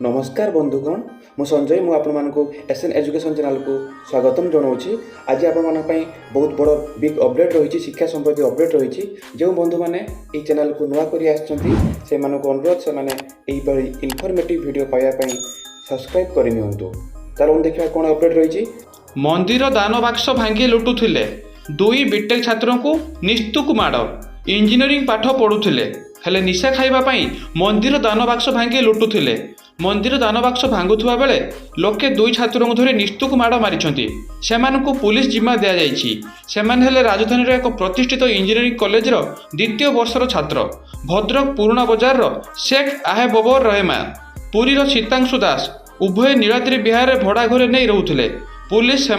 नमस्कार बंधुगण मु संजय मु आपको एसएन एजुकेशन चैनल को स्वागतम जनाऊँगी। आज आपण बहुत बड़ बिग अपडेट रही शिक्षा संबंधी अपडेट रही जो बंधु मैंने ये चैनल को नुआ कर अनुरोध से इनफॉर्मेटिव वीडियो पाइबापी सब्सक्राइब करनी। चलो देखा कौन अपडेट रही। मंदिर दान बाक्स भांगी लुटुले दुई बीटेक छात्रों को निस्तुक माड़ इंजीनियरिंग पाठ पढ़ुले हेले निशा खाइबापी मंदिर दान बाक्स भांगी लुटुले। मंदिर दान बाक्स भांगुवा बेले लोके दुई छात्रों धरी निस्तुक माड़ मारी को पुलिस जिम्मा दि जाइए। राजधानी एक प्रतिष्ठित इंजीनियरिंग कॉलेज द्वितीय वर्षर छात्र भद्रक पुराणा बजार शेख आहेबबर रहमान पुरीर सीतांशु दास उभय नीलाद्री विहार भड़ा घरे नहीं रोते। पुलिस से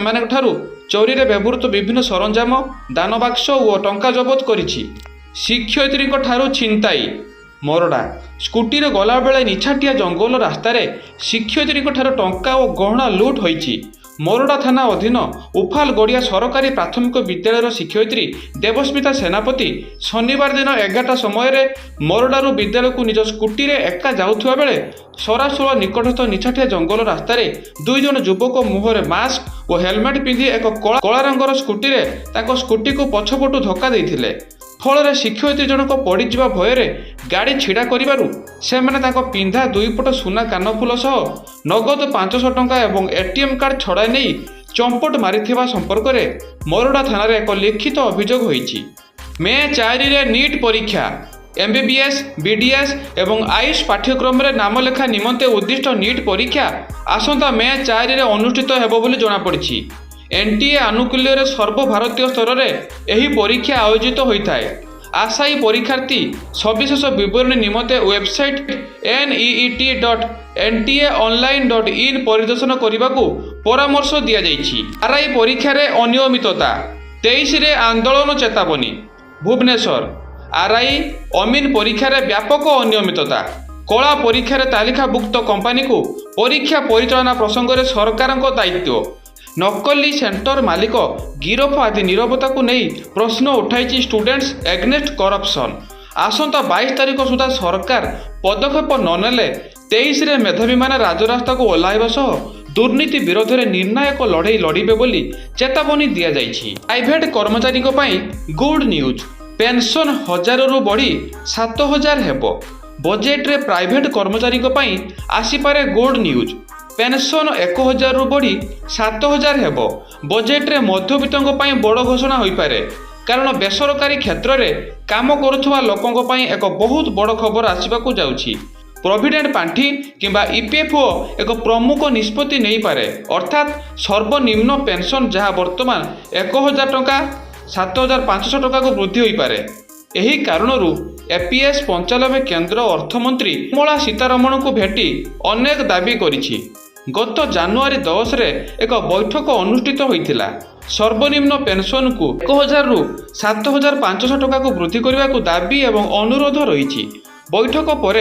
चोरी व्यवहृत विभिन्न सरंजाम दान बाक्स और टंका जबत करिछि। शिक्षयित्री छिनताई मोरडा स्कूटी रे गला बेले निछाटिया जंगल रास्तार शिक्षयित्री टंका और गहना लुट होइछि। मोरडा थाना अधीन उफाल गड़िया सरकारी प्राथमिक विद्यालय शिक्षयित्री देवस्मिता सेनापति शनिवार दिन 11टा समय मोरडारू विद्यालय को निज स्कूटी रे एका जाउथुवा बेले सरासुर निकटस्थ निछाटिया जंगल रास्तार दुई जन युवक मुहरे मास्क और हेलमेट पिंधि एक कला रंगर स्कूटी रे ताको स्कूटी को पछपटू धक्का देइथिले। फल शिक्षयित्री जनक पड़जा भयर गाड़ी छिड़ा कर पिंधा दुई पट सुना कानफुल सह नगद 500 टंका और एटीएम कार्ड छड़ाई नहीं चंपट मारी संपर्क में मोरडा थाना एक लिखित अभियोग होइछि। मे 4 रे नीट परीक्षा एमबीबीएस बीडीएस एवं आयुष पाठ्यक्रम रे नाम लेखा निमंते उद्दिष्ट नीट परीक्षा आसंता मे 4 रे अनुष्ठित हेबो बोली जଣା पड़िछि। एनटीए आनुकूल्य सर्वभारतीय स्तर में यह परीक्षा आयोजित होता है। आशायी परीक्षार्थी सविशेष विवरणी निमंते वेबसाइट net.ntaonline.in परिदर्शन करने को परामर्श दि जाइछि। आरआई परीक्षा रे अनियमितता 23 रे आंदोलन चेतावनी भुवनेश्वर आरआई अमीन परीक्षा रे व्यापक अनियमितता कला परीक्षा रे तालिकाभुक्त कंपनी को परीक्षा परिचालना प्रसंग में सरकार दायित्व नकली सेंटर मालिक गिरफ आदि नीरवता को नहीं प्रश्न उठाई स्टूडेंट्स एग्नेस्ट करप्शन। आसंता 22 तारिख सुधा सरकार पदक्षेप ननेले 23 रे मेधावी माने राजरास्ता को ओह्लाइबा सह दुर्नीति विरोध में निर्णायक लड़े लड़िबे बोली चेतावनी दिया जाइछि। प्राइवेट कर्मचारी गुड न्यूज पेंशन 1000 रु बढ़ी 7000 हेबो। बजेट रे प्राइवेट कर्मचारी आसीपारे गुड न्यूज पेंशन 1000 रु बढ़ी 7000 हेबो। बजेट रे मध्यवित्तों बड़ घोषणा होई पारे कारण बेसरकारी क्षेत्र में काम करुवा लोकों एक बहुत बड़ खबर आसवाक जाउछि। प्रोविडेंट पांठी किंबा ईपीएफओ एक प्रमुख निष्पत्ति नहीं पारे अर्थात सर्वनिम्न पेंशन जहां वर्तमान 1000 टंका 7500 टंका को वृद्धि होई पारे। एही कारणरू एपीएस 95 केंद्र अर्थमंत्री निर्मला सीतारमण को भेटी अनेक दाबी करिछि। गत जानुआरी 10 रे एक बैठक अनुष्ठित होइथिला। सर्वनिम्न पेंशन को 1000 रु 7500 टंका को वृद्धि करने को दाबी एवं अनुरोध रही। बैठक पर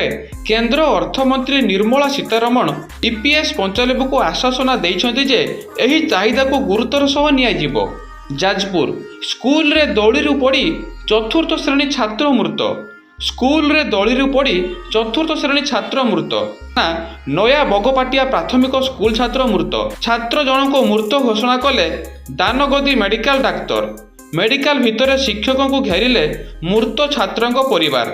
केंद्र अर्थमंत्री निर्मला सीतारमण ईपीएस 95 को आश्वासना देइछन्ति जे एही चाहिदा को गुरुतर सह नियाजिबो। जाजपुर स्कूल रे दौड़ीरू पड़ी 4th श्रेणी छात्र मृत। स्कूल रे दौड़ीरू पड़ी 4th श्रेणी छात्र मृत। नया बगपाटिया प्राथमिक स्कूल छात्र मृत। छात्र जनक मृत घोषणा कले दानगदी मेडिकल डाक्तर। मेडिकल भितर शिक्षकों को घेरिले मृत छात्रों परिवार।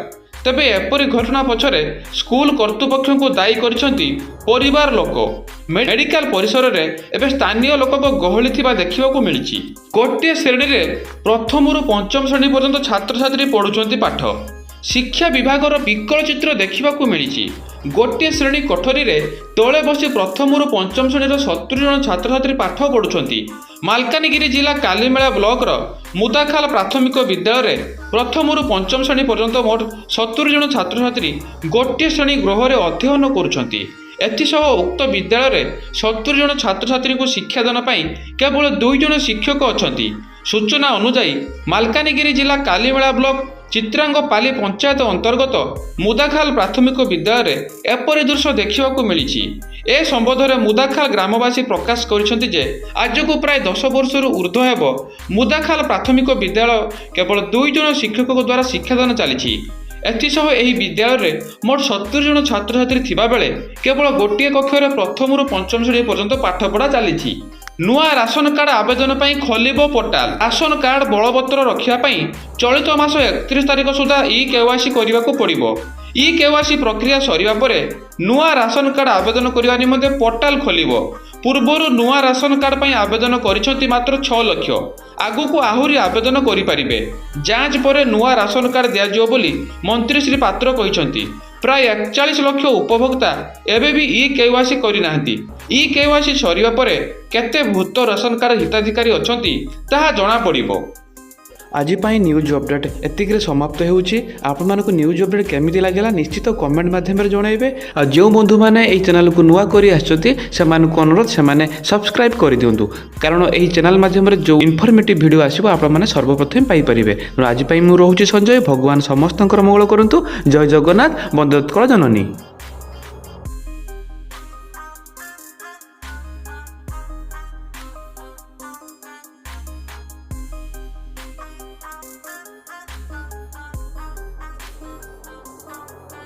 तेबे एपरी घटना पछरे स्कूल कर्तृपक्ष को दायी करिसेंती परिवार लोक। मेडिकल परिसर रे एबे स्थानीय लोक गहली थिबा देखिबा को मिलिछि। गोटे श्रेणी रे प्रथम रु 5म श्रेणी पर्यंत छात्र छात्री पढुचंती पाठ। शिक्षा विभागर विकल चित्र देखा मिली। गोटे श्रेणी कोठरी रे तले बसी प्रथम रु 5म श्रेणी 70 जन छात्र छात्री पाठ पढ़ुंट। मालकानगिरी जिला कालीमेला ब्लॉक मुदाखाल प्राथमिक विद्यालय प्रथम रु 5म श्रेणी पर्यंत मोट 70 जन छात्र छात्री गोटे श्रेणी गृह रे अध्ययन करुछंती। एथिसह उक्त विद्यालय 70 जन छात्र छात्री को शिक्षादान केवल 2 जन शिक्षक अछंती। सूचना अनुसार मालकानगिरी जिला कालीमेला ब्लॉक चित्रांगपाली पंचायत अंतर्गत मुदाखाल प्राथमिक विद्यालय एपरी दृश्य देखा मिली। ए संबंध में मुदाखाल ग्रामवासी प्रकाश करिसेंति जे आज को प्राय 10 वर्ष ऊर्ध्व हेब मुदाखाल प्राथमिक विद्यालय केवल 2 जन शिक्षक द्वारा शिक्षादान चली। ଏଥିସହ ଏହି ବିଦ୍ୟାଳୟରେ ମୋଟ 70 ଜଣ ଛାତ୍ରଛାତ୍ରୀ ଥିବାବେଳେ କେବଳ ଗୋଟିଏ କକ୍ଷରେ ପ୍ରଥମରୁ ପଞ୍ଚମ ଶ୍ରେଣୀ ପର୍ଯ୍ୟନ୍ତ ପାଠପଢ଼ା ଚାଲିଛି। ନୂଆ ରାସନ କାର୍ଡ ଆବେଦନ ପାଇଁ ଖୋଲିବ ପୋର୍ଟାଲ। ରାସନ କାର୍ଡ ବଳବତ୍ତର ରଖିବା ପାଇଁ ଚଳିତ ମାସ 31 ତାରିଖ ସୁଦ୍ଧା ଇ-KYC କରିବାକୁ ପଡ଼ିବ। ଇ-KYC ପ୍ରକ୍ରିୟା ସରିବା ପରେ ନୂଆ ରାସନ କାର୍ଡ ଆବେଦନ କରିବା ନିମନ୍ତେ ପୋର୍ଟାଲ ଖୋଲିବ। ପୂର୍ବରୁ ନୂଆ ରାସନ କାର୍ଡ ପାଇଁ ଆବେଦନ କରିଛନ୍ତି ମାତ୍ର 6 ଲକ୍ଷ। ଆଗକୁ ଆହୁରି ଆବେଦନ କରିପାରିବେ। ଯାଞ୍ଚ ପରେ ନୂଆ ରାସନ କାର୍ଡ ଦିଆଯିବ ବୋଲି ମନ୍ତ୍ରୀ ଶ୍ରୀ ପାତ୍ର କହିଛନ୍ତି। ପ୍ରାୟ 41 ଲକ୍ଷ ଉପଭୋକ୍ତା ଏବେ ବି ଇ-KYC କରିନାହାନ୍ତି। ଇ-KYC ସରିବା ପରେ କେତେ ଭୂତ ରାସନ କାର୍ଡ ହିତାଧିକାରୀ ଅଛନ୍ତି ତାହା ଜଣାପଡ଼ିବ। ଆଜି ପାଇଁ ନ୍ୟୁଜ୍ ଅପଡେଟ୍ ଏତିକିରେ ସମାପ୍ତ ହେଉଛି। ଆପଣମାନଙ୍କୁ ନ୍ୟୁଜ୍ ଅପଡେଟ୍ କେମିତି ଲାଗିଲା ନିଶ୍ଚିତ କମେଣ୍ଟ ମାଧ୍ୟମରେ ଜଣାଇବେ। ଆଉ ଯେଉଁ ବନ୍ଧୁମାନେ ଏହି ଚ୍ୟାନେଲକୁ ନୂଆ କରି ଆସିଛନ୍ତି ସେମାନଙ୍କୁ ଅନୁରୋଧ ସେମାନେ ସବସ୍କ୍ରାଇବ୍ କରିଦିଅନ୍ତୁ, କାରଣ ଏହି ଚ୍ୟାନେଲ ମାଧ୍ୟମରେ ଯେଉଁ ଇନଫର୍ମେଟିଭ୍ ଭିଡ଼ିଓ ଆସିବ ଆପଣମାନେ ସର୍ବପ୍ରଥମେ ପାଇପାରିବେ। ତେଣୁ ଆଜି ପାଇଁ ମୁଁ ରହୁଛି ସଞ୍ଜୟ। ଭଗବାନ ସମସ୍ତଙ୍କର ମଙ୍ଗଳ କରନ୍ତୁ। ଜୟ ଜଗନ୍ନାଥ। ବନ୍ଦେ ଉତ୍କଳ ଜନନୀ।